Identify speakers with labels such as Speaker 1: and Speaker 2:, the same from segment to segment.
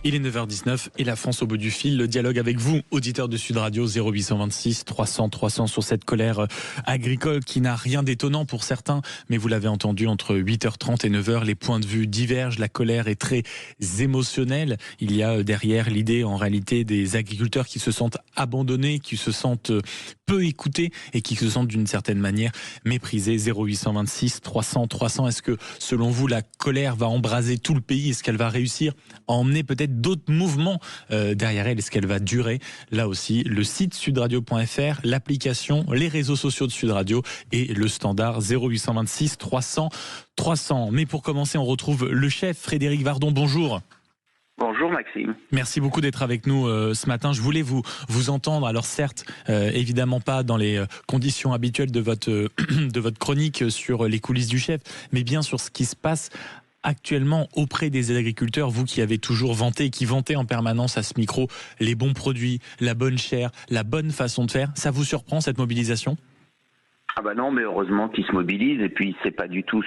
Speaker 1: Il est 9h19 et la France au bout du fil. Le dialogue avec vous, auditeurs de Sud Radio, 0826 300 300 sur cette colère agricole qui n'a rien d'étonnant pour certains. Mais vous l'avez entendu, entre 8h30 et 9h, les points de vue divergent. La colère est très émotionnelle. Il y a derrière l'idée, en réalité, des agriculteurs qui se sentent abandonnés, qui se sentent peu écoutés et qui se sentent d'une certaine manière méprisés. 0826 300 300. Est-ce que, selon vous, la colère va embraser tout le pays? Est-ce qu'elle va réussir à emmener peut-être d'autres mouvements derrière elle? Est-ce qu'elle va durer? Là aussi, le site sudradio.fr, l'application, les réseaux sociaux de Sud Radio et le standard 0826 300 300. Mais pour commencer, on retrouve le chef Frédéric Vardon. Bonjour.
Speaker 2: Bonjour Maxime.
Speaker 1: Merci beaucoup d'être avec nous ce matin. Je voulais vous entendre. Alors certes, évidemment pas dans les conditions habituelles de votre chronique sur les coulisses du chef, mais bien sur ce qui se passe actuellement auprès des agriculteurs, vous qui avez toujours vanté et qui vantez en permanence à ce micro les bons produits, la bonne chair, la bonne façon de faire. Ça vous surprend cette mobilisation ?
Speaker 2: Ah bah non, mais heureusement qu'ils se mobilisent, et puis c'est pas du tout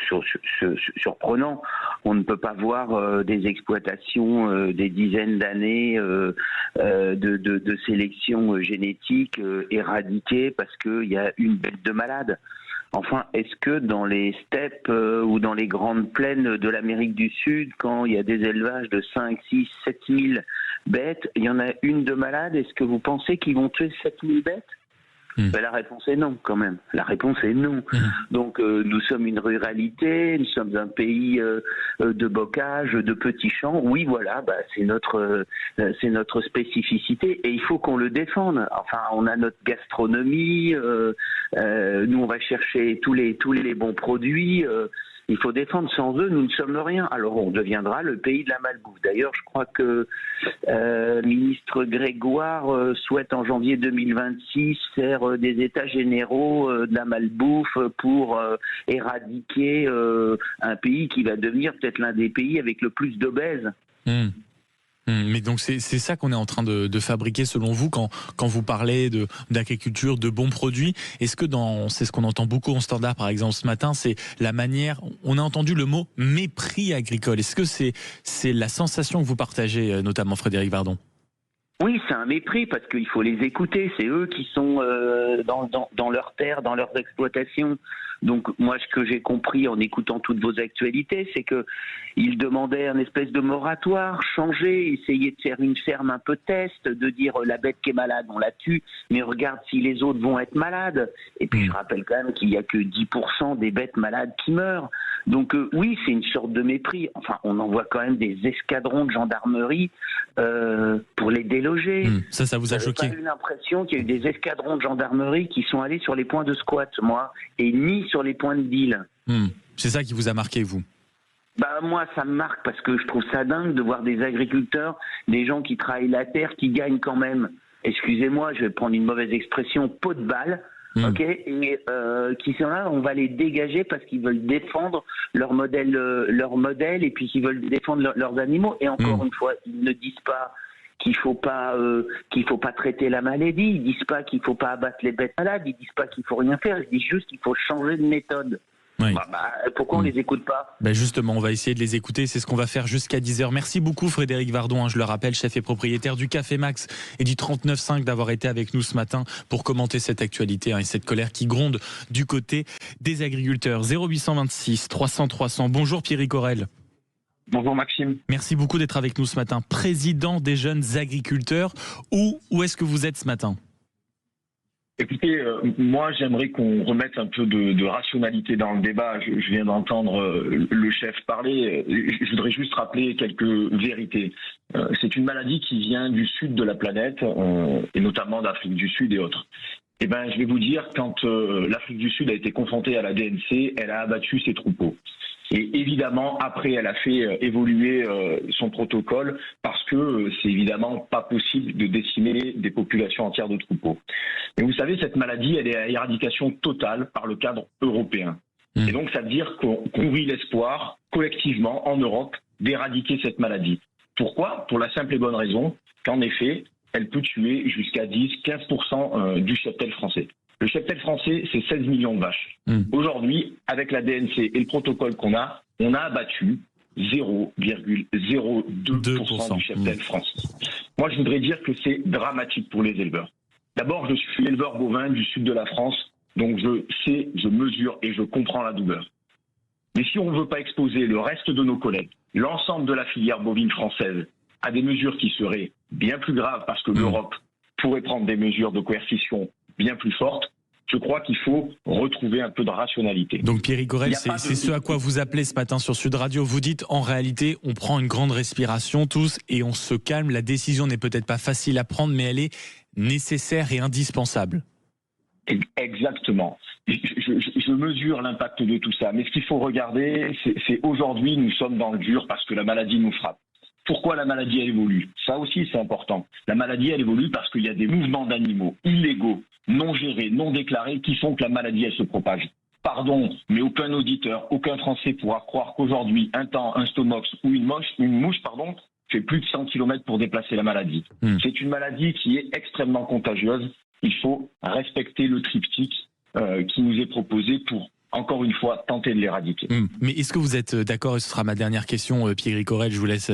Speaker 2: surprenant. On ne peut pas voir des exploitations des dizaines d'années de sélection génétique éradiquées parce qu'il y a une bête de malade. Enfin, est-ce que dans les steppes ou dans les grandes plaines de l'Amérique du Sud, quand il y a des élevages de 5, 6, 7 000 bêtes, il y en a une de malade, est-ce que vous pensez qu'ils vont tuer 7 000 bêtes ? Ben, la réponse est non, quand même. La réponse est non. Donc, nous sommes une ruralité, nous sommes un pays de bocage, de petits champs. Oui, voilà, c'est notre spécificité, et il faut qu'on le défende. Enfin, on a notre gastronomie. Nous, on va chercher tous les bons produits. Il faut défendre. Sans eux, nous ne sommes rien. Alors, on deviendra le pays de la malbouffe. D'ailleurs, je crois que ministre Grégoire souhaite en janvier 2026 faire des états généraux de la malbouffe pour éradiquer un pays qui va devenir peut-être l'un des pays avec le plus d'obèses.
Speaker 1: Mais donc c'est ça qu'on est en train de fabriquer selon vous quand vous parlez d'agriculture, de bons produits. Est-ce que c'est ce qu'on entend beaucoup en standard par exemple ce matin, c'est la manière, on a entendu le mot mépris agricole. Est-ce que c'est la sensation que vous partagez notamment Frédéric Vardon?
Speaker 2: Oui, c'est un mépris parce qu'il faut les écouter. C'est eux qui sont dans leurs terres, dans leurs exploitations. Donc moi, ce que j'ai compris en écoutant toutes vos actualités, c'est que ils demandaient un espèce de moratoire, changer, essayer de faire une ferme un peu test, de dire la bête qui est malade, on la tue, mais regarde si les autres vont être malades. Et puis je rappelle quand même qu'il y a que 10% des bêtes malades qui meurent. Donc oui, c'est une sorte de mépris. Enfin, on envoie quand même des escadrons de gendarmerie pour les déloger.
Speaker 1: Ça vous a choqué?
Speaker 2: J'ai pas eu l'impression qu'il y a eu des escadrons de gendarmerie qui sont allés sur les points de squat, moi, et ni sur les points de deal.
Speaker 1: C'est ça qui vous a marqué, vous?
Speaker 2: Moi, ça me marque parce que je trouve ça dingue de voir des agriculteurs, des gens qui travaillent la terre, qui gagnent quand même, excusez-moi, je vais prendre une mauvaise expression, pot de balle. Ok, et qui sont là, on va les dégager parce qu'ils veulent défendre leur modèle, et puis qu'ils veulent défendre leurs animaux. Et encore une fois, ils ne disent pas qu'il faut pas traiter la maladie, ils disent pas qu'il faut pas abattre les bêtes malades, ils disent pas qu'il faut rien faire, ils disent juste qu'il faut changer de méthode.
Speaker 1: Oui.
Speaker 2: Pourquoi on les écoute pas?
Speaker 1: Justement, on va essayer de les écouter. C'est ce qu'on va faire jusqu'à 10h. Merci beaucoup Frédéric Vardon. Je le rappelle, chef et propriétaire du Café Max et du 39.5 d'avoir été avec nous ce matin pour commenter cette actualité et cette colère qui gronde du côté des agriculteurs. 0826 300 300. Bonjour Pierrick Aurel.
Speaker 3: Bonjour Maxime.
Speaker 1: Merci beaucoup d'être avec nous ce matin. Président des jeunes agriculteurs. Où est-ce que vous êtes ce matin?
Speaker 3: Écoutez, moi j'aimerais qu'on remette un peu de rationalité dans le débat. Je viens d'entendre le chef parler. Je voudrais juste rappeler quelques vérités. C'est une maladie qui vient du sud de la planète, et notamment d'Afrique du Sud et autres. Eh ben, je vais vous dire, quand l'Afrique du Sud a été confrontée à la DNC, elle a abattu ses troupeaux. Et évidemment, après, elle a fait évoluer son protocole parce que c'est évidemment pas possible de décimer des populations entières de troupeaux. Mais vous savez, cette maladie, elle est à éradication totale par le cadre européen. Et donc, ça veut dire qu'on nourrit l'espoir, collectivement, en Europe, d'éradiquer cette maladie. Pourquoi? Pour la simple et bonne raison qu'en effet, elle peut tuer jusqu'à 10-15% du cheptel français. Le cheptel français, c'est 16 millions de vaches. Aujourd'hui, avec la DNC et le protocole qu'on a, on a abattu 0,02% du cheptel français. Moi, je voudrais dire que c'est dramatique pour les éleveurs. D'abord, je suis éleveur bovin du sud de la France, donc je sais, je mesure et je comprends la douleur. Mais si on ne veut pas exposer le reste de nos collègues, l'ensemble de la filière bovine française, à des mesures qui seraient bien plus graves parce que l'Europe pourrait prendre des mesures de coercition bien plus fortes, je crois qu'il faut retrouver un peu de rationalité.
Speaker 1: Donc Pierrick Gorel, c'est ce à quoi vous appelez ce matin sur Sud Radio. Vous dites en réalité, on prend une grande respiration tous et on se calme. La décision n'est peut-être pas facile à prendre, mais elle est nécessaire et indispensable.
Speaker 3: Exactement. Je mesure l'impact de tout ça. Mais ce qu'il faut regarder, c'est aujourd'hui, nous sommes dans le dur parce que la maladie nous frappe. Pourquoi la maladie, elle évolue? Ça aussi, c'est important. La maladie, elle évolue parce qu'il y a des mouvements d'animaux illégaux, non gérés, non déclarés, qui font que la maladie, elle se propage. Pardon, mais aucun auditeur, aucun Français pourra croire qu'aujourd'hui, un stomox ou une mouche, fait plus de 100 km pour déplacer la maladie. C'est une maladie qui est extrêmement contagieuse. Il faut respecter le triptyque qui nous est proposé pour, encore une fois, tenter de l'éradiquer.
Speaker 1: Mais est-ce que vous êtes d'accord, et ce sera ma dernière question, Pierrick Gorel, je vous laisse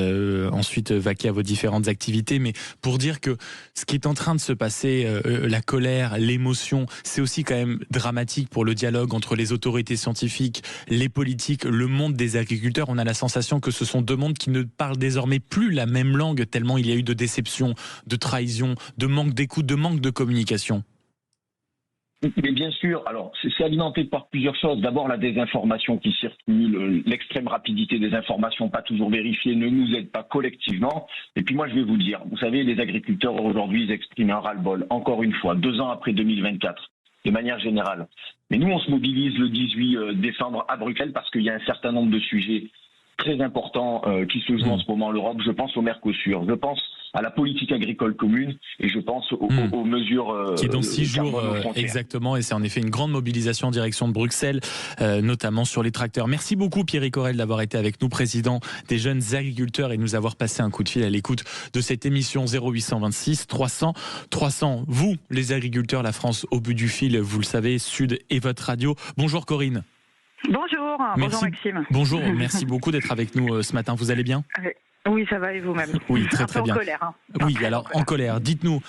Speaker 1: ensuite vaquer à vos différentes activités, mais pour dire que ce qui est en train de se passer, la colère, l'émotion, c'est aussi quand même dramatique pour le dialogue entre les autorités scientifiques, les politiques, le monde des agriculteurs. On a la sensation que ce sont deux mondes qui ne parlent désormais plus la même langue, tellement il y a eu de déception, de trahison, de manque d'écoute, de manque de communication.
Speaker 3: Mais bien sûr, alors c'est alimenté par plusieurs choses. D'abord, la désinformation qui circule, l'extrême rapidité des informations pas toujours vérifiées ne nous aide pas collectivement. Et puis moi, je vais vous dire, vous savez, les agriculteurs aujourd'hui, ils expriment un ras-le-bol, encore une fois, 2 ans après 2024, de manière générale. Mais nous, on se mobilise le 18 décembre à Bruxelles parce qu'il y a un certain nombre de sujets très importants qui se jouent en ce moment en Europe. Je pense au Mercosur, je pense à la politique agricole commune et je pense aux mesures
Speaker 1: qui est dans 6 jours exactement, et c'est en effet une grande mobilisation en direction de Bruxelles, notamment sur les tracteurs. Merci beaucoup Pierrick Gorel d'avoir été avec nous, président des jeunes agriculteurs, et de nous avoir passé un coup de fil à l'écoute de cette émission 0826 300 300. Vous, les agriculteurs, la France au bout du fil, vous le savez, Sud est votre radio. Bonjour Corinne.
Speaker 4: Bonjour, bonjour Maxime.
Speaker 1: Bonjour, merci beaucoup d'être avec nous ce matin. Vous allez bien ?
Speaker 4: Oui, ça va, et vous-même?
Speaker 1: Oui, très très bien.
Speaker 4: En colère.
Speaker 1: Oui, alors en colère. Dites-nous,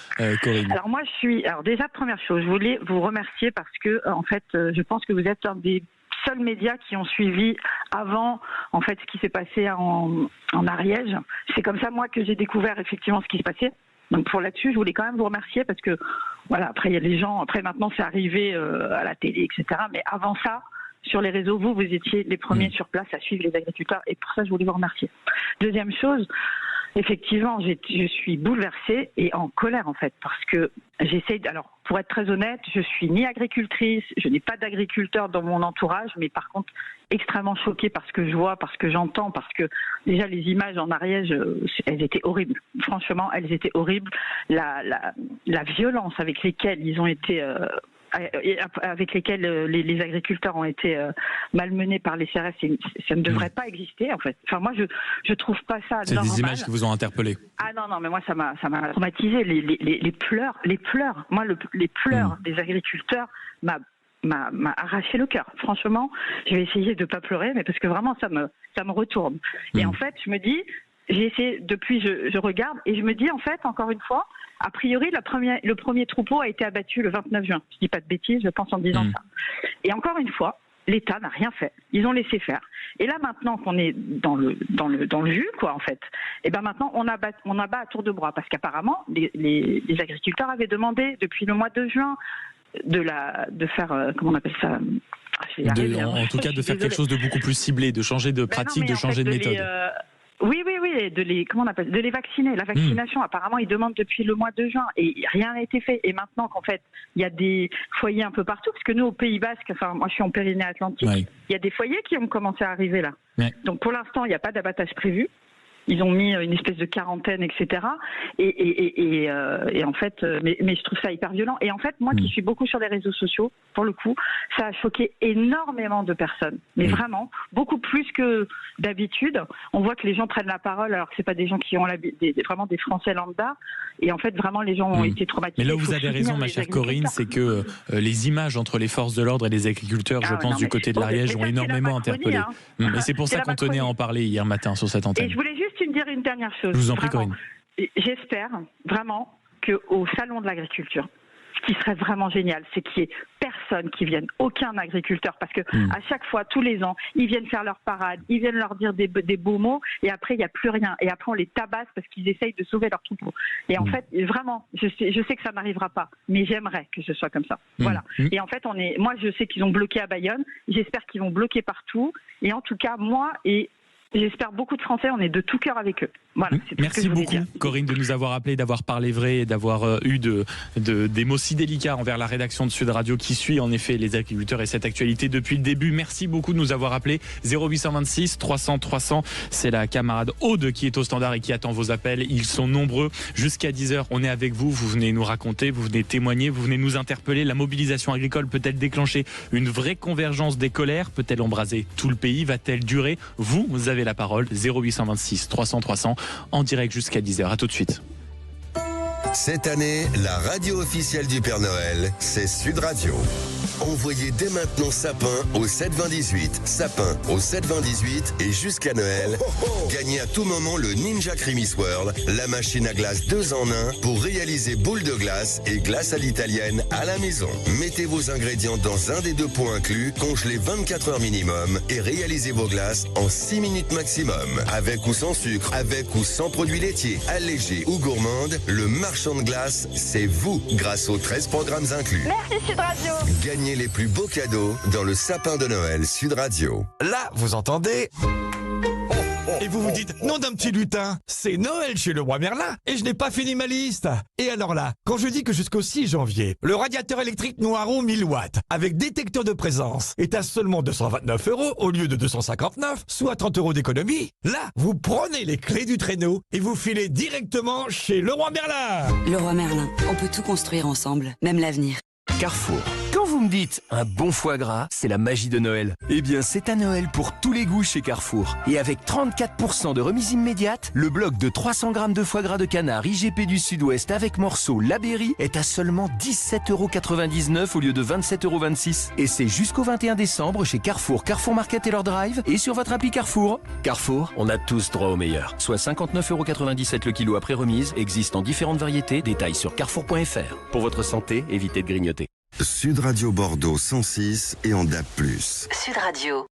Speaker 1: Corinne.
Speaker 4: Alors moi, alors déjà, première chose, je voulais vous remercier parce que, en fait, je pense que vous êtes un des seuls médias qui ont suivi avant, en fait, ce qui s'est passé en Ariège. C'est comme ça, moi, que j'ai découvert effectivement ce qui se passait. Donc pour là-dessus, je voulais quand même vous remercier parce que, voilà, après, il y a les gens, après maintenant, c'est arrivé à la télé, etc. Mais avant ça, sur les réseaux, vous étiez les premiers sur place à suivre les agriculteurs, et pour ça, je voulais vous remercier. Deuxième chose, effectivement, je suis bouleversée et en colère, en fait, parce que alors, pour être très honnête, je suis ni agricultrice, je n'ai pas d'agriculteur dans mon entourage, mais par contre, extrêmement choquée par ce que je vois, par ce que j'entends, parce que déjà, les images en Ariège, elles étaient horribles. Franchement, elles étaient horribles. La violence avec lesquelles ils ont été... avec lesquels les agriculteurs ont été malmenés par les CRS, ça ne devrait pas exister en fait. Enfin moi je trouve pas ça normal.
Speaker 1: C'est des images qui vous ont interpellé.
Speaker 4: Ah non mais moi ça m'a traumatisé, les pleurs. Moi les pleurs des agriculteurs m'a arraché le cœur. Franchement, je vais essayer de pas pleurer, mais parce que vraiment ça me retourne. Et en fait je me dis, j'ai essayé depuis, je regarde et je me dis en fait encore une fois, a priori le premier troupeau a été abattu le 29 juin. Je dis pas de bêtises, je pense en disant ça. Et encore une fois, l'État n'a rien fait. Ils ont laissé faire. Et là maintenant qu'on est dans le jus quoi en fait, et ben maintenant on abat à tour de bras parce qu'apparemment les agriculteurs avaient demandé depuis le mois de juin de faire comment on appelle ça.
Speaker 1: En tout cas, de faire quelque chose de beaucoup plus ciblé, de changer de pratique, de changer de méthode.
Speaker 4: Oui, de les vacciner. La vaccination, apparemment, ils demandent depuis le mois de juin et rien n'a été fait. Et maintenant qu'en fait, il y a des foyers un peu partout, parce que nous, au Pays Basque, enfin, moi je suis en Pyrénées-Atlantiques, il y a des foyers qui ont commencé à arriver là. Ouais. Donc pour l'instant, il n'y a pas d'abattage prévu. ils ont mis une espèce de quarantaine, etc. Et en fait, mais je trouve ça hyper violent. Et en fait, moi qui suis beaucoup sur les réseaux sociaux, pour le coup, ça a choqué énormément de personnes. Mais vraiment, beaucoup plus que d'habitude. On voit que les gens prennent la parole alors que c'est pas des gens qui ont vraiment des Français lambda. Et en fait, vraiment, les gens ont été traumatisés.
Speaker 1: Mais là où vous avez raison, ma chère Corinne, c'est que les images entre les forces de l'ordre et les agriculteurs, je pense, du côté de l'Ariège, ont énormément interpellé. Et c'est pour ça qu'on tenait à en parler hier matin sur cette antenne.
Speaker 4: Et je voulais juste dire une dernière chose.
Speaker 1: Je vous en prie, Corinne.
Speaker 4: J'espère vraiment qu'au Salon de l'agriculture, ce qui serait vraiment génial, c'est qu'il n'y ait personne qui vienne, aucun agriculteur, parce que à chaque fois, tous les ans, ils viennent faire leur parade, ils viennent leur dire des beaux mots, et après, il n'y a plus rien. Et après, on les tabasse parce qu'ils essayent de sauver leur troupeau. Et en fait, vraiment, je sais que ça n'arrivera pas, mais j'aimerais que ce soit comme ça. Voilà. Et en fait, moi, je sais qu'ils ont bloqué à Bayonne, j'espère qu'ils vont bloquer partout, et en tout cas, moi et j'espère beaucoup de Français, on est de tout cœur avec eux. Voilà, c'est tout.
Speaker 1: Merci beaucoup, Corinne, de nous avoir appelé, d'avoir parlé vrai et d'avoir eu des mots si délicats envers la rédaction de Sud Radio qui suit en effet les agriculteurs et cette actualité depuis le début. Merci beaucoup de nous avoir appelé. 0826 300 300. C'est la camarade Aude qui est au standard et qui attend vos appels. Ils sont nombreux. Jusqu'à 10h, on est avec vous. Vous venez nous raconter, vous venez témoigner, vous venez nous interpeller. La mobilisation agricole peut-elle déclencher une vraie convergence des colères? Peut-elle embraser tout le pays? Va-t-elle durer? Vous avez la parole. 0826 300 300 en direct jusqu'à 10h. À tout de suite.
Speaker 5: Cette année, la radio officielle du Père Noël, c'est Sud Radio. Envoyez dès maintenant sapin au 72018, sapin au 72018 et jusqu'à Noël, gagnez à tout moment le Ninja Creamy Swirl, la machine à glace 2 en 1 pour réaliser boule de glace et glace à l'italienne à la maison. Mettez vos ingrédients dans un des 2 pots inclus, congelez 24 heures minimum et réalisez vos glaces en 6 minutes maximum. Avec ou sans sucre, avec ou sans produits laitiers, allégés ou gourmandes, le marchand de glace, c'est vous grâce aux 13 programmes inclus.
Speaker 6: Merci Sud Radio.
Speaker 5: Gagnez les plus beaux cadeaux dans le sapin de Noël Sud Radio.
Speaker 7: Là, vous entendez? Et vous vous dites, nom d'un petit lutin, c'est Noël chez le roi Merlin et je n'ai pas fini ma liste. Et alors là, quand je dis que jusqu'au 6 janvier, le radiateur électrique Noiron 1000 watts avec détecteur de présence est à seulement 229 € au lieu de 259, soit 30 € d'économie, là, vous prenez les clés du traîneau et vous filez directement chez le roi Merlin.
Speaker 8: Le roi Merlin, on peut tout construire ensemble, même l'avenir.
Speaker 9: Carrefour. Quand vous me dites un bon foie gras, c'est la magie de Noël. Eh bien, c'est à Noël pour tous les goûts chez Carrefour. Et avec 34% de remise immédiate, le bloc de 300 grammes de foie gras de canard IGP du Sud-Ouest avec morceau La Berry est à seulement 17,99 € au lieu de 27,26 €. Et c'est jusqu'au 21 décembre chez Carrefour, Carrefour Market et leur drive et sur votre appli Carrefour. Carrefour, on a tous droit au meilleur. Soit 59,97 € le kilo après remise, existe en différentes variétés. Détails sur carrefour.fr. Pour votre santé, évitez de grignoter.
Speaker 5: Sud Radio Bordeaux 106 et en DAB+.
Speaker 8: Sud Radio.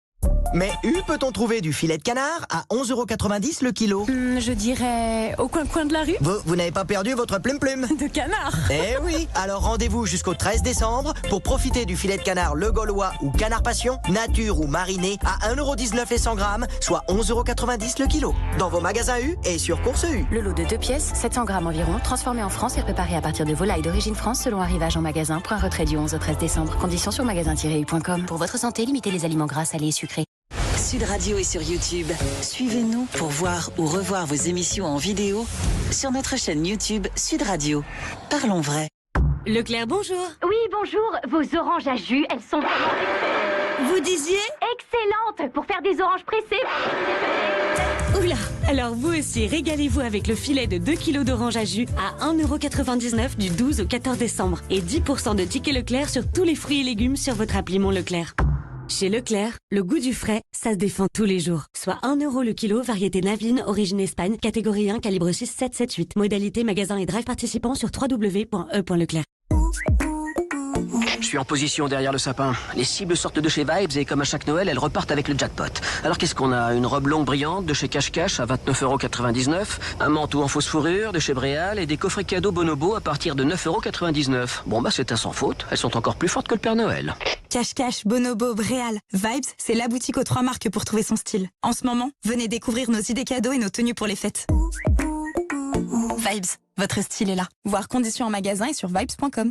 Speaker 10: Mais peut-on trouver du filet de canard à 11,90 € le kilo?
Speaker 6: Je dirais au coin de la rue.
Speaker 10: Vous n'avez pas perdu votre plume-plume
Speaker 6: De canard.
Speaker 10: Eh oui. Alors rendez-vous jusqu'au 13 décembre pour profiter du filet de canard Le Gaulois ou Canard Passion, nature ou mariné à 1,19 € et 100 grammes, soit 11,90 € le kilo. Dans vos magasins U et sur Course U.
Speaker 6: Le lot de 2 pièces, 700 grammes environ, transformé en France et préparé à partir de volailles d'origine France selon arrivage en magasin. Point retrait du 11 au 13 décembre. Conditions sur magasin-u.com. Pour votre santé, limitez les aliments gras, salés et sucrés.
Speaker 8: Sud Radio est sur YouTube. Suivez-nous pour voir ou revoir vos émissions en vidéo sur notre chaîne YouTube Sud Radio. Parlons vrai.
Speaker 6: Leclerc, bonjour.
Speaker 11: Oui, bonjour. Vos oranges à jus, elles sont vraiment...
Speaker 6: Vous disiez?
Speaker 11: excellentes pour faire des oranges pressées.
Speaker 6: Oula. Alors vous aussi, régalez-vous avec le filet de 2 kg d'oranges à jus à 1,99 € du 12 au 14 décembre. Et 10% de tickets Leclerc sur tous les fruits et légumes sur votre appli Mon Leclerc. Chez Leclerc, le goût du frais, ça se défend tous les jours. Soit 1 € le kilo, variété Navine, origine Espagne, catégorie 1, calibre 6778. Modalité magasin et drive participants sur www.e.leclerc.
Speaker 12: Je suis en position derrière le sapin. Les cibles sortent de chez Vibes et comme à chaque Noël, elles repartent avec le jackpot. Alors qu'est-ce qu'on a? Une robe longue brillante de chez Cache Cache à 29,99 €, un manteau en fausse fourrure de chez Bréal et des coffrets cadeaux Bonobo à partir de 9,99 €. Bon bah c'est un sans faute, elles sont encore plus fortes que le Père Noël.
Speaker 13: Cache Cache, Bonobo, Bréal, Vibes, c'est la boutique aux 3 marques pour trouver son style. En ce moment, venez découvrir nos idées cadeaux et nos tenues pour les fêtes. Vibes, votre style est là. Voir conditions en magasin et sur vibes.com.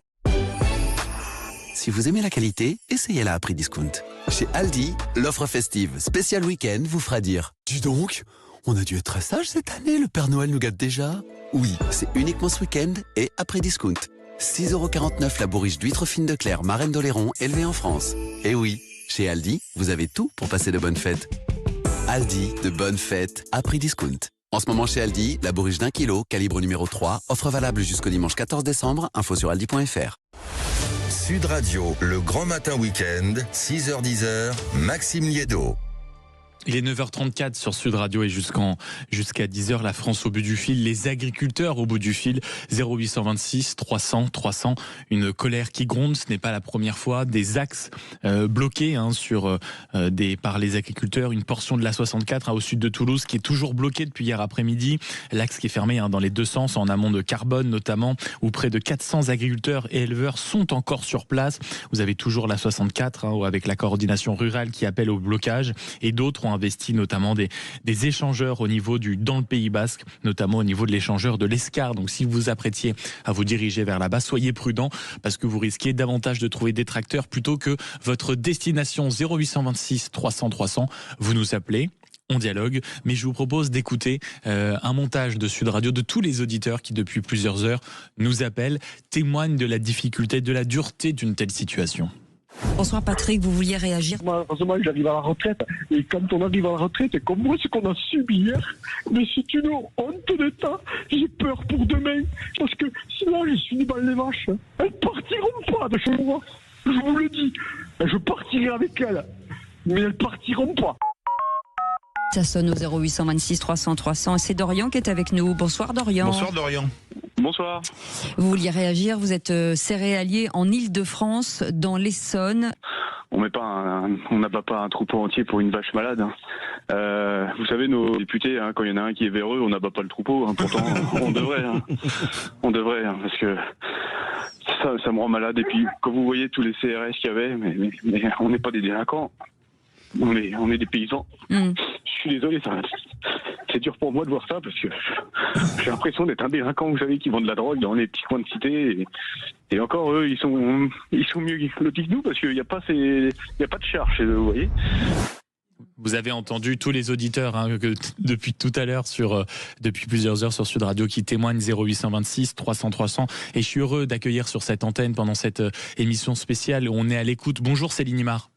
Speaker 14: Si vous aimez la qualité, essayez-la à prix discount. Chez Aldi, l'offre festive spécial week-end vous fera dire « Dis donc, On a dû être très sage cette année, le Père Noël nous gâte déjà. Oui, c'est uniquement ce week-end et après discount. 6,49€ la bourriche d'huîtres fines de Claire, marraine d'Oléron, élevée en France. Et oui, chez Aldi, vous avez tout pour passer de bonnes fêtes. Aldi, de bonnes fêtes à prix discount. En ce moment chez Aldi, la bourriche d'1 kg, calibre numéro 3, offre valable jusqu'au dimanche 14 décembre, info sur aldi.fr.
Speaker 5: Sud Radio, le grand matin week-end, 6h-10h, Maxime Liédo.
Speaker 1: Il est 9h34 sur Sud Radio et jusqu'à 10h, la France au bout du fil, les agriculteurs au bout du fil, 0826 300 300, une colère qui gronde, ce n'est pas la première fois, des axes bloqués par les agriculteurs, une portion de la 64 au sud de Toulouse qui est toujours bloquée depuis hier après-midi, l'axe qui est fermé dans les deux sens, en amont de Carbone notamment, où près de 400 agriculteurs et éleveurs sont encore sur place. Vous avez toujours la 64 avec la coordination rurale qui appelle au blocage, et d'autres ont investi notamment des échangeurs dans le Pays Basque, notamment au niveau de l'échangeur de l'Escar. Donc si vous vous apprêtiez à vous diriger vers là-bas, soyez prudents parce que vous risquez davantage de trouver des tracteurs plutôt que votre destination. 0826 300 300. Vous nous appelez. On dialogue, mais je vous propose d'écouter un montage de Sud Radio de tous les auditeurs qui depuis plusieurs heures nous appellent, témoignent de la difficulté, de la dureté d'une telle situation.
Speaker 15: Bonsoir Patrick, vous vouliez réagir?
Speaker 16: Malheureusement, j'arrive à la retraite. Et quand on arrive à la retraite, comme moi, ce qu'on a subi hier, mais c'est une honte d'État. J'ai peur pour demain. Parce que sinon, je suis dans les vaches. Elles partiront pas de chez moi. Je vous le dis. Je partirai avec elles. Mais elles partiront pas.
Speaker 15: Ça sonne au 0826 300 300 et c'est Dorian qui est avec nous. Bonsoir Dorian.
Speaker 17: Bonsoir Dorian. Bonsoir.
Speaker 15: Vous vouliez réagir, vous êtes céréalier en Île-de-France, dans l'Essonne.
Speaker 17: On n'abat pas un troupeau entier pour une vache malade. Vous savez, nos députés, quand il y en a un qui est véreux, on n'abat pas le troupeau. Pourtant, on devrait. On devrait, parce que ça me rend malade. Et puis, quand vous voyez tous les CRS qu'il y avait, mais on n'est pas des délinquants. On est des paysans. Je suis désolé, c'est dur pour moi de voir ça parce que j'ai l'impression d'être un délinquant, vous savez, qui vend de la drogue dans les petits coins de cité. Et encore, eux, ils sont mieux lotis que nous parce qu'il n'y a pas de charge chez eux, vous voyez.
Speaker 1: Vous avez entendu tous les auditeurs depuis tout à l'heure, depuis plusieurs heures sur Sud Radio qui témoignent 0826 300 300. Et je suis heureux d'accueillir sur cette antenne pendant cette émission spéciale où on est à l'écoute. Bonjour Céline Imar.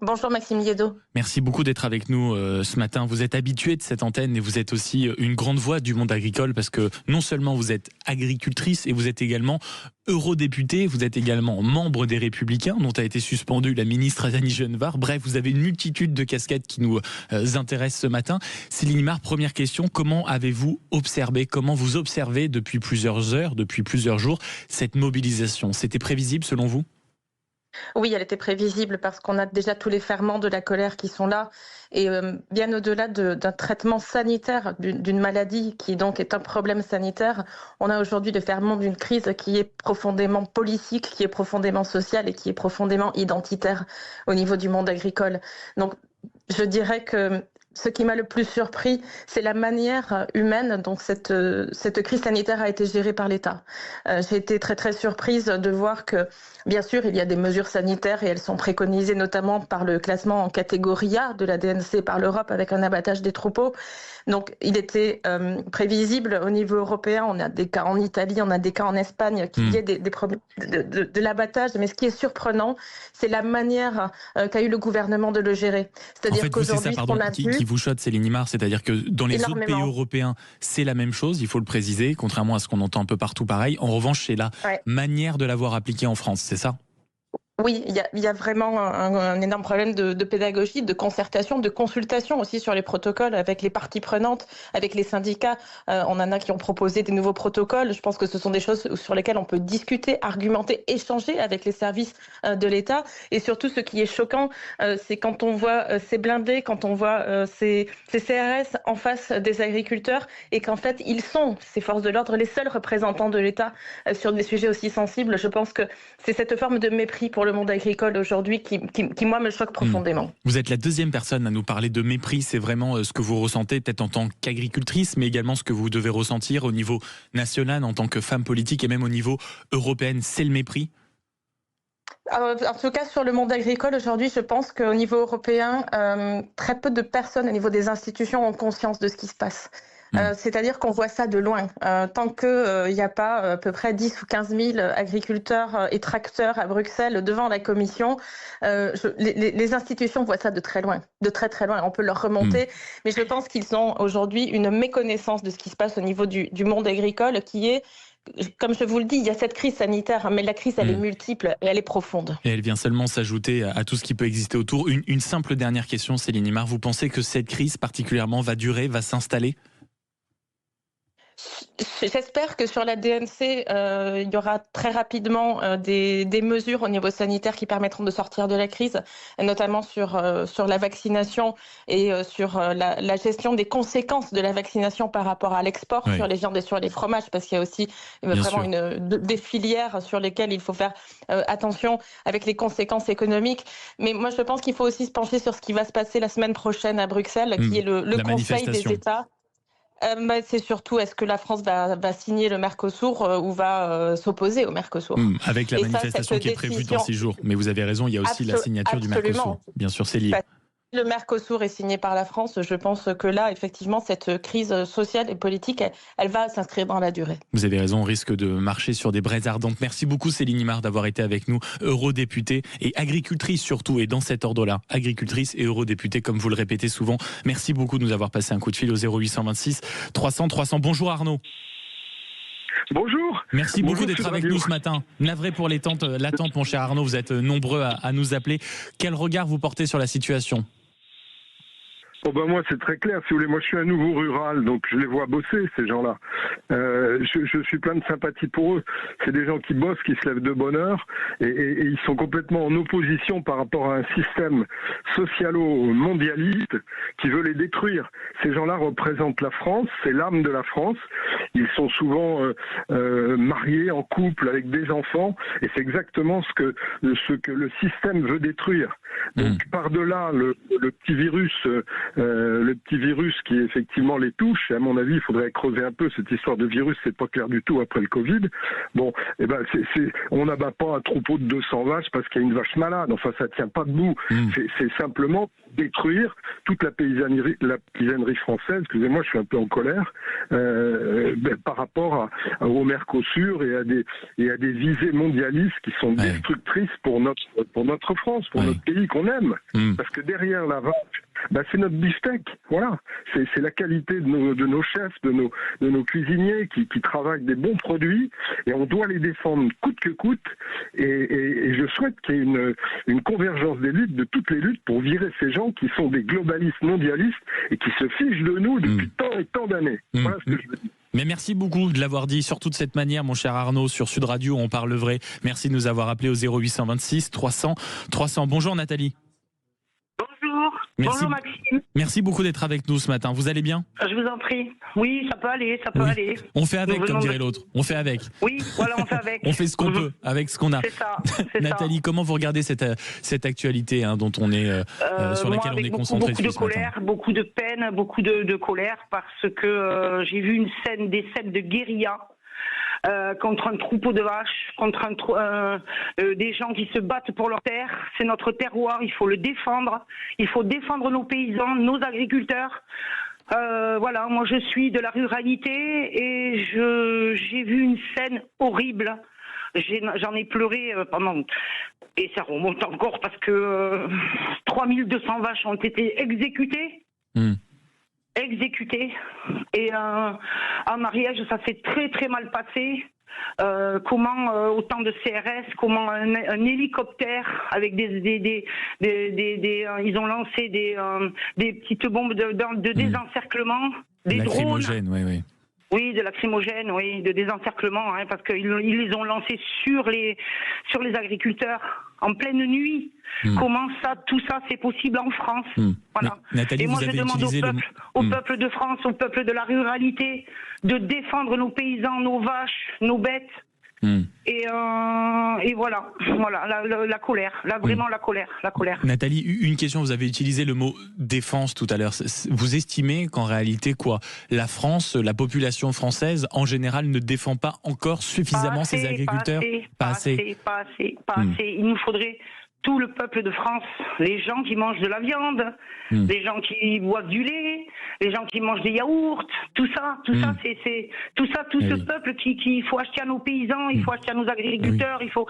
Speaker 18: Bonjour Maxime Liédo.
Speaker 1: Merci beaucoup d'être avec nous ce matin. Vous êtes habitué de cette antenne et vous êtes aussi une grande voix du monde agricole parce que non seulement vous êtes agricultrice et vous êtes également eurodéputée, vous êtes également membre des Républicains dont a été suspendue la ministre Annie Genevard. Bref, vous avez une multitude de casquettes qui nous intéressent ce matin. Céline Imar, première question, comment avez-vous observé, comment vous observez depuis plusieurs heures, depuis plusieurs jours cette mobilisation? C'était prévisible selon vous ?
Speaker 18: Oui, elle était prévisible parce qu'on a déjà tous les ferments de la colère qui sont là et bien au-delà d'un traitement sanitaire d'une maladie qui donc est un problème sanitaire, on a aujourd'hui le ferment d'une crise qui est profondément politique, qui est profondément sociale et qui est profondément identitaire au niveau du monde agricole. Donc je dirais que ce qui m'a le plus surpris, c'est la manière humaine dont cette crise sanitaire a été gérée par l'État. J'ai été très très surprise de voir que, bien sûr, il y a des mesures sanitaires et elles sont préconisées notamment par le classement en catégorie A de la DNC par l'Europe avec un abattage des troupeaux. Donc il était prévisible au niveau européen, on a des cas en Italie, on a des cas en Espagne, qu'il y ait des problèmes de l'abattage. Mais ce qui est surprenant, c'est la manière qu'a eu le gouvernement de le gérer. C'est-à-dire qu'aujourd'hui, ce qu'on a vu...
Speaker 1: Qui vous choque, Céline Imar, c'est-à-dire que dans les autres pays européens, c'est la même chose, il faut le préciser, contrairement à ce qu'on entend un peu partout pareil. En revanche, c'est la manière de l'avoir appliquée en France, c'est ça ?
Speaker 18: Oui, il y a vraiment un énorme problème de pédagogie, de concertation, de consultation aussi sur les protocoles avec les parties prenantes, avec les syndicats. On en a qui ont proposé des nouveaux protocoles. Je pense que ce sont des choses sur lesquelles on peut discuter, argumenter, échanger avec les services de l'État. Et surtout, ce qui est choquant, c'est quand on voit ces blindés, quand on voit ces CRS en face des agriculteurs et qu'en fait, ils sont, ces forces de l'ordre, les seuls représentants de l'État sur des sujets aussi sensibles. Je pense que c'est cette forme de mépris pour le monde agricole aujourd'hui qui moi, me choque profondément.
Speaker 1: Vous êtes la deuxième personne à nous parler de mépris. C'est vraiment ce que vous ressentez peut-être en tant qu'agricultrice, mais également ce que vous devez ressentir au niveau national en tant que femme politique et même au niveau européen. C'est le mépris ?
Speaker 18: En tout cas, sur le monde agricole, aujourd'hui, je pense qu'au niveau européen, très peu de personnes au niveau des institutions ont conscience de ce qui se passe. C'est-à-dire qu'on voit ça de loin. Tant qu'il n'y a pas à peu près 10 ou 15 000 agriculteurs et tracteurs à Bruxelles devant la Commission, les institutions voient ça de très loin, de très très loin. On peut leur remonter, mais je pense qu'ils ont aujourd'hui une méconnaissance de ce qui se passe au niveau du monde agricole qui est, comme je vous le dis, il y a cette crise sanitaire, mais la crise, elle est multiple et elle est profonde.
Speaker 1: Et elle vient seulement s'ajouter à tout ce qui peut exister autour. Une simple dernière question, Céline Imard. Vous pensez que cette crise particulièrement va durer, va s'installer ?
Speaker 18: J'espère que sur la DNC, il y aura très rapidement des mesures au niveau sanitaire qui permettront de sortir de la crise, notamment sur la vaccination et sur la gestion des conséquences de la vaccination par rapport à l'export sur les viandes et sur les fromages, parce qu'il y a aussi vraiment des filières sur lesquelles il faut faire attention avec les conséquences économiques. Mais moi, je pense qu'il faut aussi se pencher sur ce qui va se passer la semaine prochaine à Bruxelles, qui est le Conseil des États. C'est surtout, est-ce que la France va signer le Mercosur ou va s'opposer au Mercosur
Speaker 1: avec la manifestation qui est prévue dans 6 jours. Mais vous avez raison, il y a aussi la signature du Mercosur. Bien sûr, c'est lié.
Speaker 18: Le Mercosur est signé par la France. Je pense que là, effectivement, cette crise sociale et politique, elle va s'inscrire dans la durée.
Speaker 1: Vous avez raison, on risque de marcher sur des braises ardentes. Merci beaucoup Céline Imard d'avoir été avec nous, eurodéputée et agricultrice surtout, et dans cet ordre-là, agricultrice et eurodéputée, comme vous le répétez souvent. Merci beaucoup de nous avoir passé un coup de fil au 0826 300 300. Bonjour Arnaud.
Speaker 16: Bonjour.
Speaker 1: Merci beaucoup d'être avec nous ce matin. Navré pour l'attente, mon cher Arnaud, vous êtes nombreux à nous appeler. Quel regard vous portez sur la situation ?
Speaker 16: Moi, c'est très clair. Si vous voulez, moi, je suis un nouveau rural, donc je les vois bosser, ces gens-là. Je suis plein de sympathie pour eux. C'est des gens qui bossent, qui se lèvent de bonne heure, et ils sont complètement en opposition par rapport à un système socialo-mondialiste qui veut les détruire. Ces gens-là représentent la France, c'est l'âme de la France. Ils sont souvent mariés, en couple, avec des enfants, et c'est exactement ce que le système veut détruire. Donc, par-delà le petit virus qui effectivement les touche, et à mon avis, il faudrait creuser un peu cette histoire de virus, c'est pas clair du tout après le Covid. Bon, on n'abat pas un troupeau de 200 vaches parce qu'il y a une vache malade. Enfin, ça tient pas debout. C'est simplement détruire toute la paysannerie française. Excusez-moi, je suis un peu en colère par rapport au Mercosur et à des visées mondialistes qui sont destructrices pour notre France, pour notre pays qu'on aime. Parce que derrière la vache, c'est notre beefsteak. Voilà, c'est la qualité de nos chefs, de nos cuisiniers qui travaillent des bons produits, et on doit les défendre coûte que coûte. Et je souhaite qu'il y ait une convergence des luttes, de toutes les luttes, pour virer ces gens qui sont des globalistes mondialistes et qui se fichent de nous depuis tant et tant d'années. Voilà ce que je veux dire.
Speaker 1: Mais merci beaucoup de l'avoir dit, surtout de cette manière, mon cher Arnaud, sur Sud Radio, on parle vrai. Merci de nous avoir appelé au 0826 300 300. Bonjour Nathalie.
Speaker 19: Bonjour. Bonjour Maxime.
Speaker 1: Merci beaucoup d'être avec nous ce matin. Vous allez bien ?
Speaker 19: Je vous en prie. Oui, ça peut aller, aller.
Speaker 1: On fait avec, comme dirait l'autre. On fait avec.
Speaker 19: Oui, voilà, on fait avec.
Speaker 1: On fait ce qu'on peut, avec ce qu'on a.
Speaker 19: C'est ça.
Speaker 1: Nathalie, comment vous regardez cette actualité dont on est, sur laquelle on est concentré
Speaker 19: beaucoup de colère, beaucoup de peine, beaucoup de colère, parce que j'ai vu des scènes de guérilla. Contre un troupeau de vaches, contre des gens qui se battent pour leur terre. C'est notre terroir, il faut le défendre. Il faut défendre nos paysans, nos agriculteurs. Voilà, moi je suis de la ruralité et j'ai vu une scène horrible. J'en ai pleuré pendant... Et ça remonte encore parce que 3200 vaches ont été exécutées. Exécuté, et en mariage ça s'est très très mal passé. Comment autant de CRS, comment un hélicoptère avec ils ont lancé des petites bombes de désencerclement, des drones. Oui, de lacrymogène, oui, de désencerclement, parce qu'ils les ont lancés sur les agriculteurs en pleine nuit. Comment tout ça, c'est possible en France. Voilà.
Speaker 1: Nathalie,
Speaker 19: et moi, je demande au peuple de France, au peuple de la ruralité, de défendre nos paysans, nos vaches, nos bêtes. Et voilà, la colère, là vraiment la colère.
Speaker 1: Nathalie, une question, vous avez utilisé le mot défense tout à l'heure. Vous estimez qu'en réalité, la France, la population française, en général, ne défend pas encore suffisamment ses agriculteurs ?
Speaker 19: Pas assez. Il nous faudrait tout le peuple de France, les gens qui mangent de la viande, les gens qui boivent du lait, les gens qui mangent des yaourts, tout ça, ce peuple qu'il faut acheter à nos paysans, il faut acheter à nos agriculteurs, il faut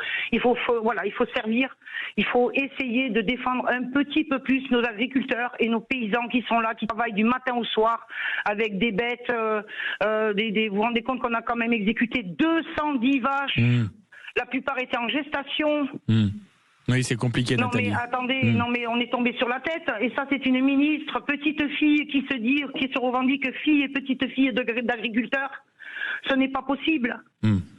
Speaker 19: servir, il faut essayer de défendre un petit peu plus nos agriculteurs et nos paysans qui sont là, qui travaillent du matin au soir avec des bêtes, vous vous rendez compte qu'on a quand même exécuté 210 vaches, la plupart étaient en gestation.
Speaker 1: Oui, c'est compliqué, Nathalie.
Speaker 19: Non mais attendez, on est tombé sur la tête. Et ça, c'est une ministre, petite fille, qui se revendique fille et petite fille d'agriculteur. Ce n'est pas possible.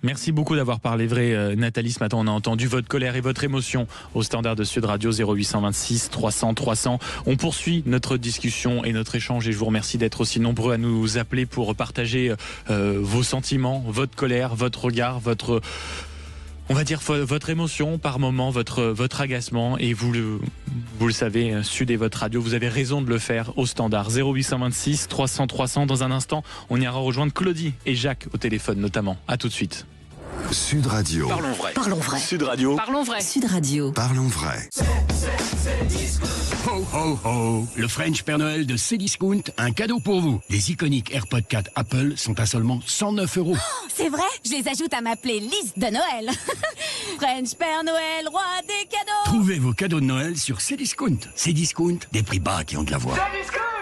Speaker 1: Merci beaucoup d'avoir parlé vrai, Nathalie. Ce matin, on a entendu votre colère et votre émotion au standard de Sud Radio 0826 300 300. On poursuit notre discussion et notre échange et je vous remercie d'être aussi nombreux à nous appeler pour partager vos sentiments, votre colère, votre regard, on va dire votre émotion par moment, votre agacement, et vous le savez, Sud est votre radio, vous avez raison de le faire au standard 0826 300 300. Dans un instant, on ira rejoindre Claudie et Jacques au téléphone notamment. À tout de suite.
Speaker 5: Sud Radio.
Speaker 9: Parlons vrai.
Speaker 8: Parlons vrai.
Speaker 9: Sud Radio.
Speaker 8: Parlons vrai. Sud Radio.
Speaker 5: Parlons vrai.
Speaker 20: Ho ho ho. Le French Père Noël de Cdiscount, un cadeau pour vous. Les iconiques AirPods 4 Apple sont à seulement 109 €.
Speaker 21: Oh, c'est vrai, je les ajoute à ma playlist de Noël. French Père Noël, roi des cadeaux.
Speaker 20: Trouvez vos cadeaux de Noël sur Cdiscount. Cdiscount, des prix bas qui ont de la voix.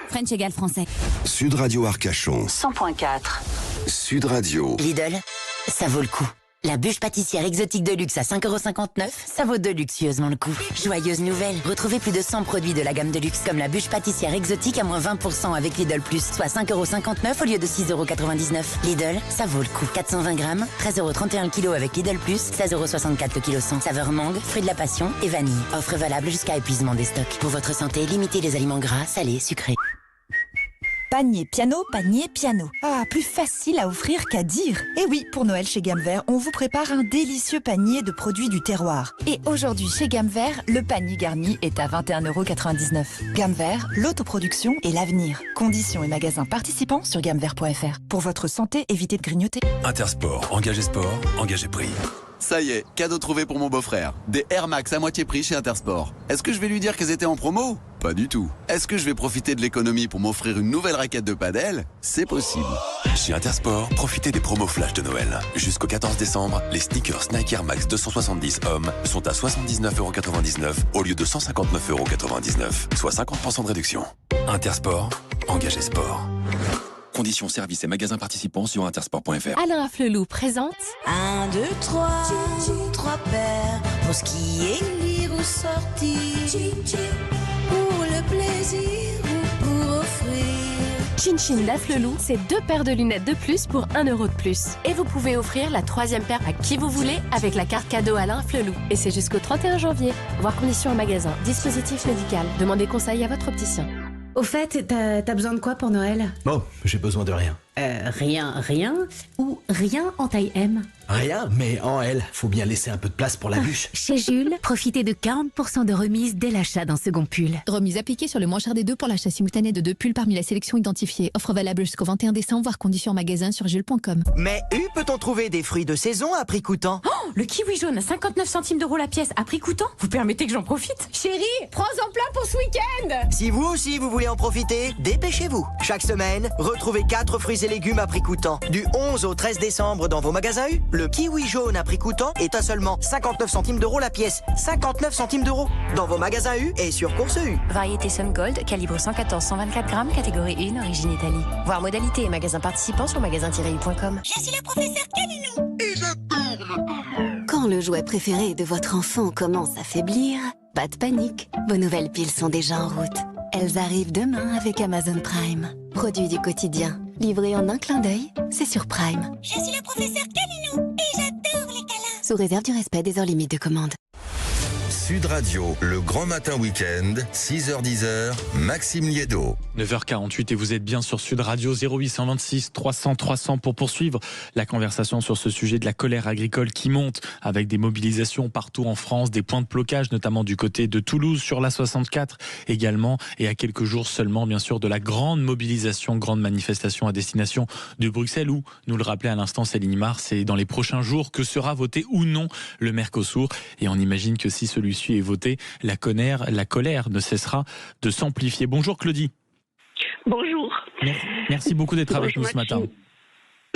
Speaker 21: French égale français.
Speaker 5: Sud Radio Arcachon.
Speaker 8: 100.4.
Speaker 5: Sud Radio.
Speaker 10: Lidl, ça vaut le coup. La bûche pâtissière exotique de luxe à 5,59 €, ça vaut deluxeusement le coup. Joyeuse nouvelle, retrouvez plus de 100 produits de la gamme de luxe comme la bûche pâtissière exotique à moins 20% avec Lidl+, soit 5,59 € au lieu de 6,99 €. Lidl, ça vaut le coup. 420 grammes, 13,31 € le kilo avec Lidl+, 16,64 € le kilo 100. Saveur mangue, fruit de la passion et vanille. Offre valable jusqu'à épuisement des stocks. Pour votre santé, limitez les aliments gras, salés, sucrés.
Speaker 22: Panier piano, panier piano. Ah, plus facile à offrir qu'à dire. Et oui, pour Noël chez Gamme Vert, on vous prépare un délicieux panier de produits du terroir. Et aujourd'hui chez Gamme Vert, le panier garni est à 21,99 €. Gamme Vert, l'autoproduction et l'avenir. Conditions et magasins participants sur gammevert.fr. Pour votre santé, évitez de grignoter.
Speaker 14: Intersport, engagé sport, engagé prix. Ça y est, cadeau trouvé pour mon beau-frère. Des Air Max à moitié prix chez Intersport. Est-ce que je vais lui dire qu'elles étaient en promo ? Pas du tout. Est-ce que je vais profiter de l'économie pour m'offrir une nouvelle raquette de padel ? C'est possible.
Speaker 5: Chez Intersport, profitez des promos flash de Noël. Jusqu'au 14 décembre, les sneakers Nike Air Max 270 hommes sont à 79,99 € au lieu de 159,99 €, soit 50% de réduction. Intersport, engagé sport. Conditions, services et magasins participants sur intersport.fr.
Speaker 23: Alain Afflelou présente
Speaker 24: 1, 2, 3, 3 paires pour skier, lire ou sortir, pour le plaisir ou pour offrir.
Speaker 23: Chin Chin d'Afflelou, c'est 2 paires de lunettes de plus pour 1 € de plus. Et vous pouvez offrir la 3e paire à qui vous voulez avec la carte cadeau Alain Afflelou. Et c'est jusqu'au 31 janvier. Voir conditions en magasin. Dispositif médical. Demandez conseil à votre opticien.
Speaker 25: Au fait, t'as besoin de quoi pour Noël ?
Speaker 26: Oh, j'ai besoin de rien.
Speaker 25: Rien ou rien en taille M ?
Speaker 26: Rien, mais en L, faut bien laisser un peu de place pour la bûche.
Speaker 25: Chez Jules, profitez de 40% de remise dès l'achat d'un second pull.
Speaker 27: Remise appliquée sur le moins cher des deux pour l'achat simultané de 2 pulls parmi la sélection identifiée. Offre valable jusqu'au 21 décembre, voire conditions en magasin sur jules.com.
Speaker 10: Mais peut-on trouver des fruits de saison à prix coûtant ?
Speaker 25: Oh, le kiwi jaune à 59 centimes d'euros la pièce à prix coûtant ? Vous permettez que j'en profite ?
Speaker 23: Chérie, prends-en plein pour ce week-end !
Speaker 10: Si vous aussi vous voulez en profiter, dépêchez-vous. Chaque semaine, retrouvez 4 fruits et légumes à prix coûtant. Du 11 au 13 décembre dans vos magasins U, le kiwi jaune à prix coûtant est à seulement 59 centimes d'euros la pièce. 59 centimes d'euros dans vos magasins U et sur Course U.
Speaker 28: Variété Sun Gold, calibre 114-124 grammes, catégorie 1, origine Italie. Voir modalité et magasins participants sur magasin-u.com.
Speaker 24: Je suis le professeur Caninou et j'adore.
Speaker 28: Quand le jouet préféré de votre enfant commence à faiblir, pas de panique. Vos nouvelles piles sont déjà en route. Elles arrivent demain avec Amazon Prime. Produit du quotidien. Livré en un clin d'œil, c'est sur Prime.
Speaker 24: Je suis le professeur Caninou et j'adore les câlins.
Speaker 28: Sous réserve du respect des heures limites de commande.
Speaker 5: Sud Radio, le grand matin week-end, 6h-10h, Maxime Liédo.
Speaker 1: 9h48 et vous êtes bien sur Sud Radio, 0826 300 300 pour poursuivre la conversation sur ce sujet de la colère agricole qui monte avec des mobilisations partout en France, des points de blocage notamment du côté de Toulouse sur la 64 également, et à quelques jours seulement bien sûr de la grande mobilisation, grande manifestation à destination de Bruxelles où, nous le rappelait à l'instant Céline Imar, c'est dans les prochains jours que sera voté ou non le Mercosur, et on imagine que si celui-ci est voté, la colère ne cessera de s'amplifier. Bonjour Claudie.
Speaker 2: Bonjour.
Speaker 1: Merci beaucoup d'être avec nous ce matin.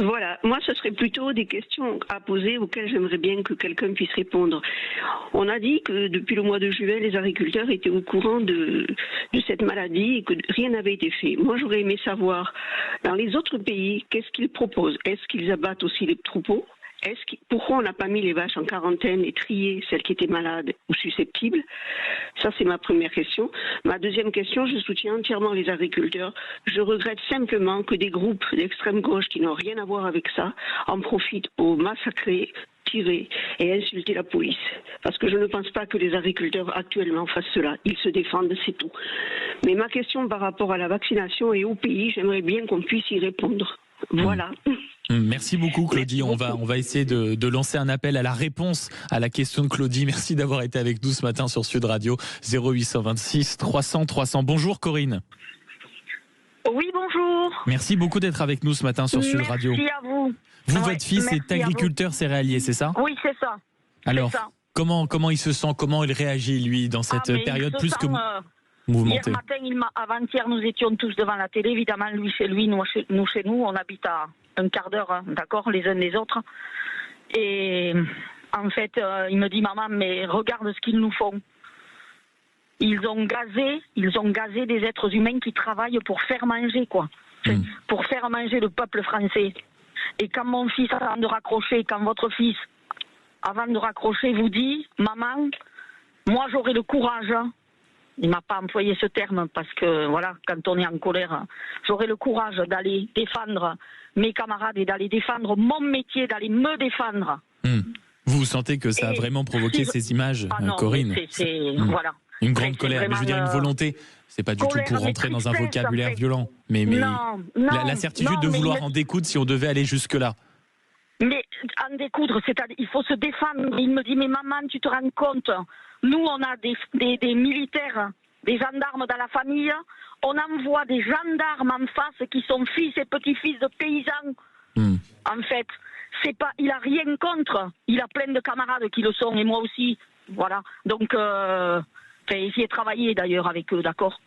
Speaker 2: Voilà, moi ce serait plutôt des questions à poser auxquelles j'aimerais bien que quelqu'un puisse répondre. On a dit que depuis le mois de juillet, les agriculteurs étaient au courant de cette maladie et que rien n'avait été fait. Moi j'aurais aimé savoir, dans les autres pays, qu'est-ce qu'ils proposent? Est-ce qu'ils abattent aussi les troupeaux? Pourquoi on n'a pas mis les vaches en quarantaine et trié celles qui étaient malades ou susceptibles? Ça, c'est ma première question. Ma deuxième question, je soutiens entièrement les agriculteurs. Je regrette simplement que des groupes d'extrême gauche qui n'ont rien à voir avec ça en profitent pour massacrer, tirer et insulter la police. Parce que je ne pense pas que les agriculteurs actuellement fassent cela. Ils se défendent, c'est tout. Mais ma question par rapport à la vaccination et au pays, j'aimerais bien qu'on puisse y répondre. Voilà.
Speaker 1: Merci beaucoup Claudie, on va essayer de lancer un appel à la réponse à la question de Claudie. Merci d'avoir été avec nous ce matin sur Sud Radio, 0826 300 300. Bonjour Corinne.
Speaker 2: Oui, bonjour.
Speaker 1: Merci beaucoup d'être avec nous ce matin sur Sud Radio.
Speaker 2: Merci à vous.
Speaker 1: Votre fils est agriculteur céréalier, c'est ça?
Speaker 2: Oui, c'est ça.
Speaker 1: Alors, comment il se sent, comment il réagit lui dans cette période plus que mouvementée?
Speaker 2: Hier matin, avant-hier, nous étions tous devant la télé, évidemment, lui chez lui, nous chez nous, on habite à un quart d'heure, d'accord, les uns des autres. Et en fait, il me dit, maman, mais regarde ce qu'ils nous font. Ils ont gazé des êtres humains qui travaillent pour faire manger, quoi. Pour faire manger le peuple français. Et quand mon fils, avant de raccrocher, quand votre fils, avant de raccrocher, vous dit, maman, moi j'aurai le courage. Il m'a pas employé ce terme parce que, voilà, quand on est en colère, j'aurai le courage d'aller défendre mes camarades et d'aller défendre mon métier, d'aller me défendre.
Speaker 1: Vous sentez que ça a vraiment provoqué ces images, Corinne?
Speaker 2: Voilà.
Speaker 1: Une grande colère, mais je veux dire une volonté. C'est pas du tout pour rentrer dans un vocabulaire violent, mais la certitude de vouloir en découdre si on devait aller jusque-là.
Speaker 2: Mais en découdre, c'est-à-dire il faut se défendre. Il me dit, mais maman, tu te rends compte, nous on a des militaires, des gendarmes dans la famille, on envoie des gendarmes en face qui sont fils et petits-fils de paysans. En fait, c'est pas, il a rien contre, il a plein de camarades qui le sont, et moi aussi, voilà. Donc, essayer de travailler d'ailleurs avec eux, d'accord?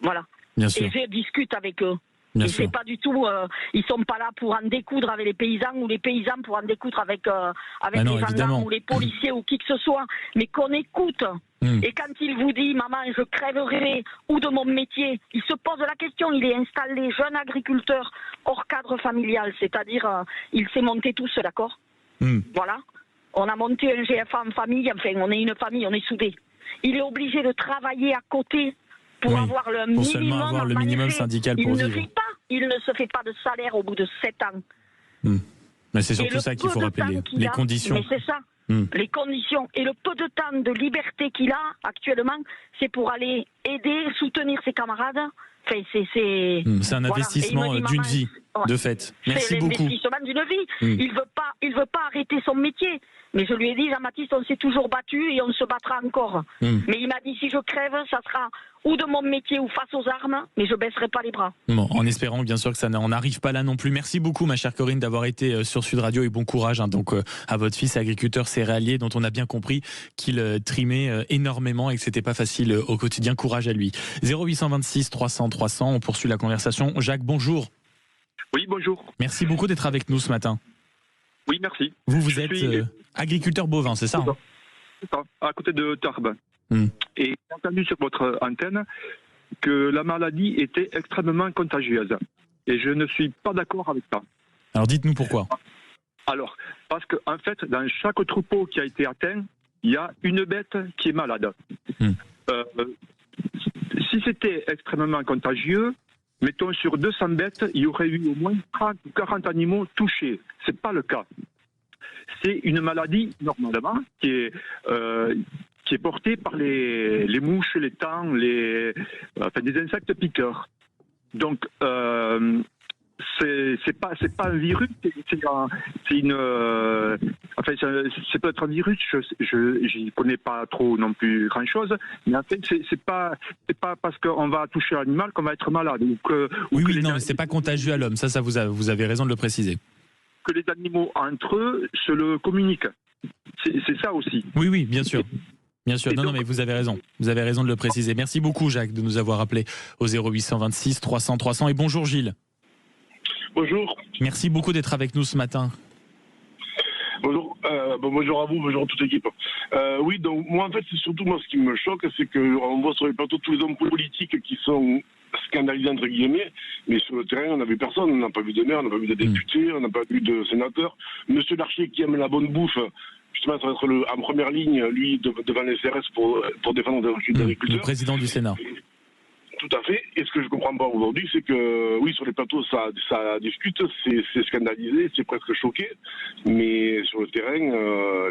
Speaker 2: Voilà.
Speaker 1: Bien sûr.
Speaker 2: Et je discute avec eux.
Speaker 1: Bien
Speaker 2: et
Speaker 1: sûr.
Speaker 2: c'est pas du tout, ils sont pas là pour en découdre avec les paysans ou les paysans pour en découdre avec les gendarmes ou les policiers ou qui que ce soit, mais qu'on écoute. Et quand il vous dit, maman, je crèverai ou de mon métier, il se pose la question, il est installé jeune agriculteur hors cadre familial, c'est-à-dire il s'est monté tout seul, d'accord? Voilà. On a monté un GFA en famille, enfin on est une famille, on est soudés. Il est obligé de travailler à côté pour avoir le minimum.
Speaker 1: Seulement avoir le minimum syndical pour vivre.
Speaker 2: Il ne se fait pas de salaire au bout de 7 ans.
Speaker 1: Mais c'est surtout ça qu'il faut rappeler, les conditions.
Speaker 2: Mais c'est ça, les conditions. Et le peu de temps de liberté qu'il a actuellement, c'est pour aller aider, soutenir ses camarades. Enfin,
Speaker 1: c'est un investissement d'une vie, de fait. Merci beaucoup.
Speaker 2: C'est l'investissement d'une vie. Il veut pas arrêter son métier. Mais je lui ai dit, Jean-Baptiste, on s'est toujours battu et on se battra encore. Mais il m'a dit, si je crève, ça sera ou de mon métier ou face aux armes, mais je baisserai pas les bras.
Speaker 1: Bon, en espérant bien sûr que ça n'en arrive pas là non plus. Merci beaucoup, ma chère Corinne, d'avoir été sur Sud Radio et bon courage donc à votre fils agriculteur céréalier dont on a bien compris qu'il trimait énormément et que c'était pas facile au quotidien. Courage à lui. 0826 300 300, on poursuit la conversation. Jacques, bonjour.
Speaker 3: Oui, bonjour.
Speaker 1: Merci beaucoup d'être avec nous ce matin.
Speaker 3: Oui, merci.
Speaker 1: Vous êtes agriculteur bovin, c'est ça?
Speaker 3: C'est ça, à côté de Tarbes. Et j'ai entendu sur votre antenne que la maladie était extrêmement contagieuse. Et je ne suis pas d'accord avec ça.
Speaker 1: Alors dites-nous pourquoi.
Speaker 3: Alors, parce qu'en fait, dans chaque troupeau qui a été atteint, il y a une bête qui est malade. Si c'était extrêmement contagieux, mettons sur 200 bêtes, il y aurait eu au moins 30 ou 40 animaux touchés. C'est pas le cas. C'est une maladie, normalement, qui est qui est porté par les mouches, les tans, des insectes piqueurs. Donc, c'est pas un virus, c'est peut-être un virus. J'y connais pas trop non plus grand chose, mais en fait c'est pas parce qu'on va toucher l'animal qu'on va être malade.
Speaker 1: Mais c'est pas contagieux à l'homme. Ça vous avez raison de le préciser.
Speaker 3: Que les animaux entre eux se le communiquent. C'est ça aussi.
Speaker 1: Oui, bien sûr. Bien sûr, non, mais vous avez raison. Vous avez raison de le préciser. Merci beaucoup, Jacques, de nous avoir appelé au 0826 300 300. Et bonjour, Gilles.
Speaker 4: Bonjour.
Speaker 1: Merci beaucoup d'être avec nous ce matin.
Speaker 4: Bonjour. Bonjour à vous, bonjour à toute l'équipe. Oui, donc moi, en fait, c'est surtout moi ce qui me choque, c'est qu'on voit sur les plateaux tous les hommes politiques qui sont scandalisés, entre guillemets, mais sur le terrain, on n'a vu personne. On n'a pas vu de maire, on n'a pas vu de député, on n'a pas vu de sénateur. Monsieur Larcher qui aime la bonne bouffe, justement, ça va être en première ligne, lui, devant les CRS pour défendre les agriculteurs.
Speaker 1: Le président du Sénat.
Speaker 4: Tout à fait. Et ce que je ne comprends pas aujourd'hui, c'est que, oui, sur les plateaux, ça discute, c'est scandalisé, c'est presque choqué, mais sur le terrain,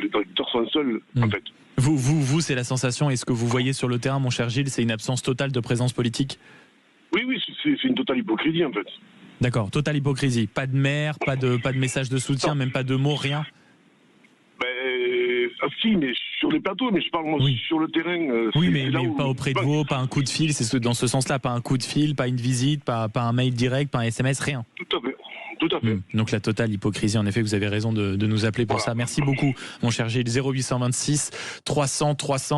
Speaker 4: les agriculteurs sont seuls, en fait.
Speaker 1: Vous, c'est la sensation, et ce que vous voyez sur le terrain, mon cher Gilles, c'est une absence totale de présence politique ?
Speaker 4: Oui, c'est une totale hypocrisie, en fait.
Speaker 1: D'accord, totale hypocrisie. Pas de maire, pas de message de soutien, même pas de mots, rien ?
Speaker 4: Si, mais sur les plateaux, mais je parle moi sur le terrain.
Speaker 1: Oui, mais pas auprès de vous, pas un coup de fil, c'est dans ce sens-là, pas un coup de fil, pas une visite, pas un mail direct, pas un SMS, rien.
Speaker 4: Tout à fait.
Speaker 1: Donc la totale hypocrisie, en effet, vous avez raison de nous appeler pour ça. Merci beaucoup, mon cher Gilles. 0826 300 300.